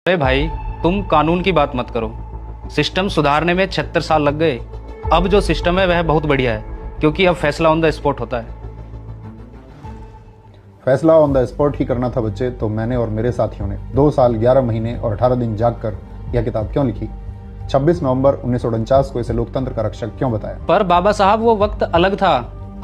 अरे भाई, तुम कानून की बात मत करो। सिस्टम सुधारने में 76 साल लग गए। अब जो सिस्टम है वह बहुत बढ़िया है, क्योंकि अब फैसला ऑन द स्पॉट होता है। फैसला ऑन द स्पॉट ही करना था बच्चे, तो मैंने और मेरे साथियों ने 2 साल 11 महीने और 18 दिन जाग कर यह किताब क्यों लिखी? 26 नवंबर 1949 को इसे लोकतंत्र का रक्षक क्यों बताया? पर बाबा साहब, वो वक्त अलग था।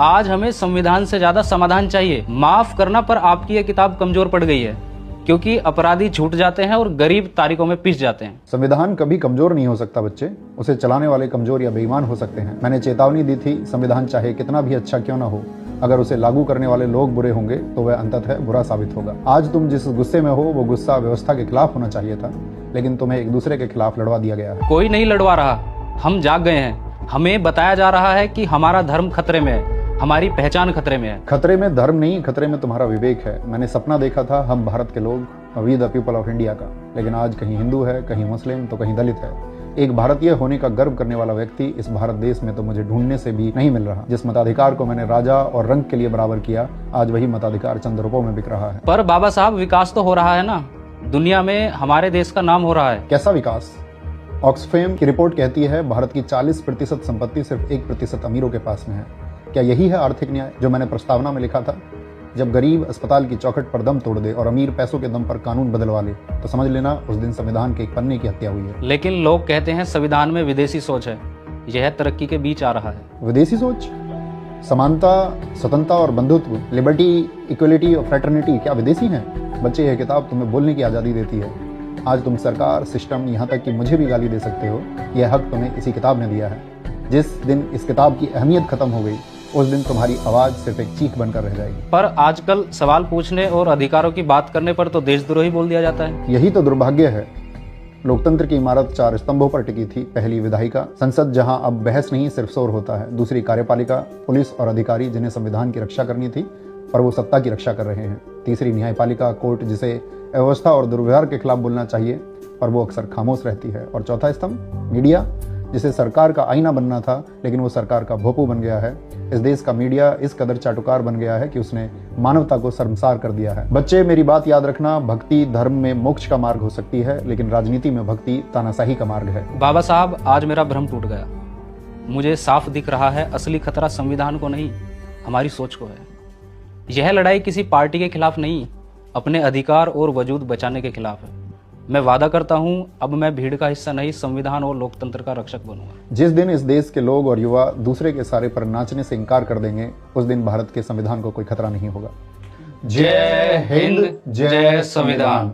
आज हमें संविधान से ज्यादा समाधान चाहिए। माफ करना, पर आपकी यह किताब कमजोर पड़ गई है, क्योंकि अपराधी छूट जाते हैं और गरीब तारीखों में पिस जाते हैं। संविधान कभी कमजोर नहीं हो सकता बच्चे, उसे चलाने वाले कमजोर या बेईमान हो सकते हैं। मैंने चेतावनी दी थी, संविधान चाहे कितना भी अच्छा क्यों ना हो, अगर उसे लागू करने वाले लोग बुरे होंगे तो वह अंततः बुरा साबित होगा। आज तुम जिस गुस्से में हो वो गुस्सा व्यवस्था के खिलाफ होना चाहिए था, लेकिन तुम्हें एक दूसरे के खिलाफ लड़वा दिया गया है। कोई नहीं लड़वा रहा, हम जाग गए हैं। हमें बताया जा रहा है कि हमारा धर्म खतरे में है, हमारी पहचान खतरे में है। खतरे में धर्म नहीं, खतरे में तुम्हारा विवेक है। मैंने सपना देखा था हम भारत के लोग, we the people of India का, लेकिन आज कहीं हिंदू है, कहीं मुस्लिम, तो कहीं दलित है। एक भारतीय होने का गर्व करने वाला व्यक्ति इस भारत देश में तो मुझे ढूंढने से भी नहीं मिल रहा। जिस मताधिकार को मैंने राजा और रंग के लिए बराबर किया, आज वही मताधिकार चंद रुपयों में बिक रहा है। पर बाबा साहब, विकास तो हो रहा है ना। दुनिया में हमारे देश का नाम हो रहा है। कैसा विकास? ऑक्सफैम की रिपोर्ट कहती है भारत की 40% संपत्ति सिर्फ 1% अमीरों के पास में है। क्या यही है आर्थिक न्याय जो मैंने प्रस्तावना में लिखा था? जब गरीब अस्पताल की चौखट पर दम तोड़ दे और अमीर पैसों के दम पर कानून बदलवा ले, तो समझ लेना उस दिन संविधान के एक पन्ने की हत्या हुई है। लेकिन लोग कहते हैं संविधान में विदेशी सोच है। यह तरक्की के बीच आ रहा है। विदेशी सोच? समानता, स्वतंत्रता और बंधुत्व, लिबर्टी, इक्वलिटी और फ्रेटर्निटी क्या विदेशी हैं? बच्चे, यह किताब तुम्हें बोलने की आज़ादी देती है। आज तुम सरकार, सिस्टम, यहाँ तक कि मुझे भी गाली दे सकते हो। यह हक तुम्हें इसी किताब ने दिया है। जिस दिन इस किताब की अहमियत खत्म हो गई, उस दिन तुम्हारी आवाज सिर्फ एक चीख बनकर रह जाएगी। पर आजकल सवाल पूछने और अधिकारों की बात करने पर तो देशद्रोही बोल दिया जाता है। यही तो दुर्भाग्य है। लोकतंत्र की इमारत 4 स्तंभों पर टिकी थी। पहली विधायिका, संसद जहां अब बहस नहीं सिर्फ शोर होता है। दूसरी कार्यपालिका, पुलिस और अधिकारी जिन्हें संविधान की रक्षा करनी थी पर वो सत्ता की रक्षा कर रहे हैं। तीसरी न्यायपालिका, कोर्ट, जिसे अव्यवस्था और दुर्व्यवहार के खिलाफ बोलना चाहिए पर वो अक्सर खामोश रहती है। और चौथा स्तंभ, मीडिया, जिसे सरकार का आईना बनना था लेकिन वो सरकार का भोंपू बन गया है। इस देश का मीडिया इस कदर चाटुकार बन गया है कि उसने मानवता को शर्मसार कर दिया है। बच्चे, मेरी बात याद रखना, भक्ति धर्म में मोक्ष का मार्ग हो सकती है, लेकिन राजनीति में भक्ति तानाशाही का मार्ग है। बाबा साहब, आज मेरा भ्रम टूट गया। मुझे साफ दिख रहा है असली खतरा संविधान को नहीं, हमारी सोच को है। यह लड़ाई किसी पार्टी के खिलाफ नहीं, अपने अधिकार और वजूद बचाने के खिलाफ है। मैं वादा करता हूं, अब मैं भीड़ का हिस्सा नहीं, संविधान और लोकतंत्र का रक्षक बनूंगा। जिस दिन इस देश के लोग और युवा दूसरे के सारे पर नाचने से इनकार कर देंगे, उस दिन भारत के संविधान को कोई खतरा नहीं होगा। जय हिंद, जय संविधान।